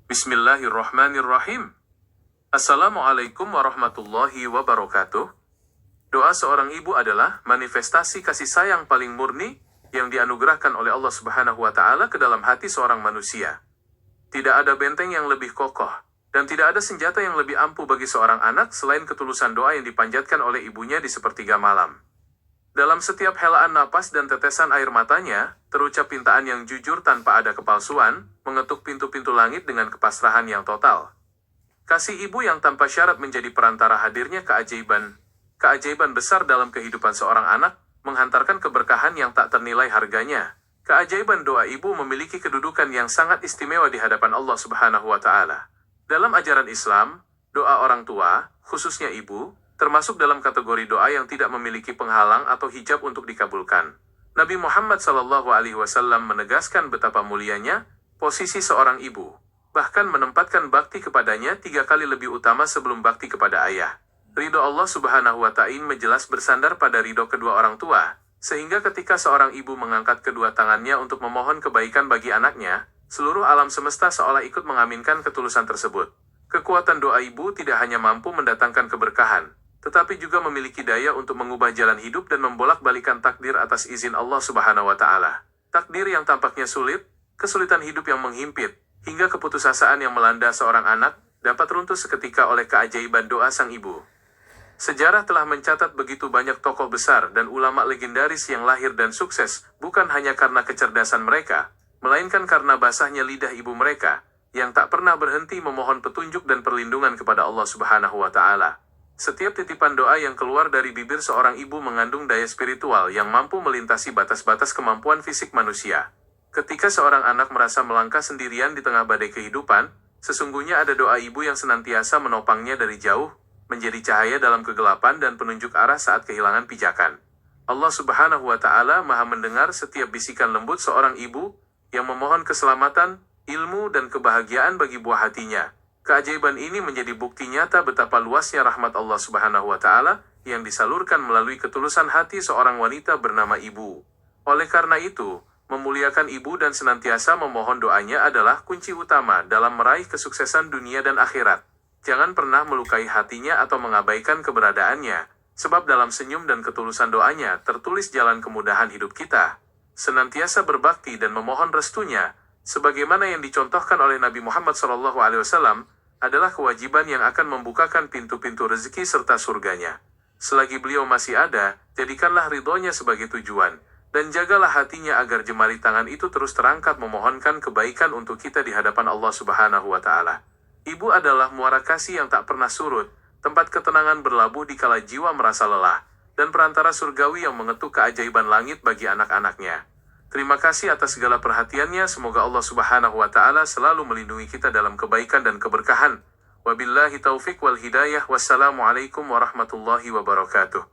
Bismillahirrahmanirrahim. Assalamualaikum warahmatullahi wabarakatuh. Doa seorang ibu adalah manifestasi kasih sayang paling murni yang dianugerahkan oleh Allah Subhanahu wa Ta'ala ke dalam hati seorang manusia. Tidak ada benteng yang lebih kokoh, dan tidak ada senjata yang lebih ampuh bagi seorang anak selain ketulusan doa yang dipanjatkan oleh ibunya di sepertiga malam. Dalam setiap helaan napas dan tetesan air matanya, terucap pintaan yang jujur tanpa ada kepalsuan, mengetuk pintu-pintu langit dengan kepasrahan yang total. Kasih ibu yang tanpa syarat menjadi perantara hadirnya keajaiban besar dalam kehidupan seorang anak, menghantarkan keberkahan yang tak ternilai harganya. Keajaiban doa ibu memiliki kedudukan yang sangat istimewa di hadapan Allah Subhanahu wa Ta'ala. Dalam ajaran Islam, doa orang tua, khususnya ibu, termasuk dalam kategori doa yang tidak memiliki penghalang atau hijab untuk dikabulkan. Nabi Muhammad SAW menegaskan betapa mulianya posisi seorang ibu, bahkan menempatkan bakti kepadanya 3 kali lebih utama sebelum bakti kepada ayah. Ridho Allah Subhanahu wa Ta'ala jelas bersandar pada ridho kedua orang tua, sehingga ketika seorang ibu mengangkat kedua tangannya untuk memohon kebaikan bagi anaknya, seluruh alam semesta seolah ikut mengaminkan ketulusan tersebut. Kekuatan doa ibu tidak hanya mampu mendatangkan keberkahan, tetapi juga memiliki daya untuk mengubah jalan hidup dan membolak-balikan takdir atas izin Allah Subhanahu wa Ta'ala. Takdir yang tampaknya sulit, kesulitan hidup yang menghimpit, hingga keputusasaan yang melanda seorang anak, dapat runtuh seketika oleh keajaiban doa sang ibu. Sejarah telah mencatat begitu banyak tokoh besar dan ulama legendaris yang lahir dan sukses, bukan hanya karena kecerdasan mereka, melainkan karena basahnya lidah ibu mereka, yang tak pernah berhenti memohon petunjuk dan perlindungan kepada Allah Subhanahu wa Ta'ala. Setiap titipan doa yang keluar dari bibir seorang ibu mengandung daya spiritual yang mampu melintasi batas-batas kemampuan fisik manusia. Ketika seorang anak merasa melangkah sendirian di tengah badai kehidupan, sesungguhnya ada doa ibu yang senantiasa menopangnya dari jauh, menjadi cahaya dalam kegelapan dan penunjuk arah saat kehilangan pijakan. Allah Subhanahu wa Ta'ala Maha mendengar setiap bisikan lembut seorang ibu yang memohon keselamatan, ilmu, dan kebahagiaan bagi buah hatinya. Keajaiban ini menjadi bukti nyata betapa luasnya rahmat Allah Subhanahu wa Ta'ala yang disalurkan melalui ketulusan hati seorang wanita bernama ibu. Oleh karena itu, memuliakan ibu dan senantiasa memohon doanya adalah kunci utama dalam meraih kesuksesan dunia dan akhirat. Jangan pernah melukai hatinya atau mengabaikan keberadaannya, sebab dalam senyum dan ketulusan doanya tertulis jalan kemudahan hidup kita. Senantiasa berbakti dan memohon restunya, sebagaimana yang dicontohkan oleh Nabi Muhammad SAW, adalah kewajiban yang akan membukakan pintu-pintu rezeki serta surganya. Selagi beliau masih ada, jadikanlah ridhonya sebagai tujuan, dan jagalah hatinya agar jemari tangan itu terus terangkat memohonkan kebaikan untuk kita di hadapan Allah Subhanahu wa Ta'ala. Ibu adalah muara kasih yang tak pernah surut, tempat ketenangan berlabuh dikala jiwa merasa lelah, dan perantara surgawi yang mengetuk keajaiban langit bagi anak-anaknya. Terima kasih atas segala perhatiannya. Semoga Allah Subhanahu wa Ta'ala selalu melindungi kita dalam kebaikan dan keberkahan. Wabillahi taufik wal hidayah. Wassalamualaikum warahmatullahi wabarakatuh.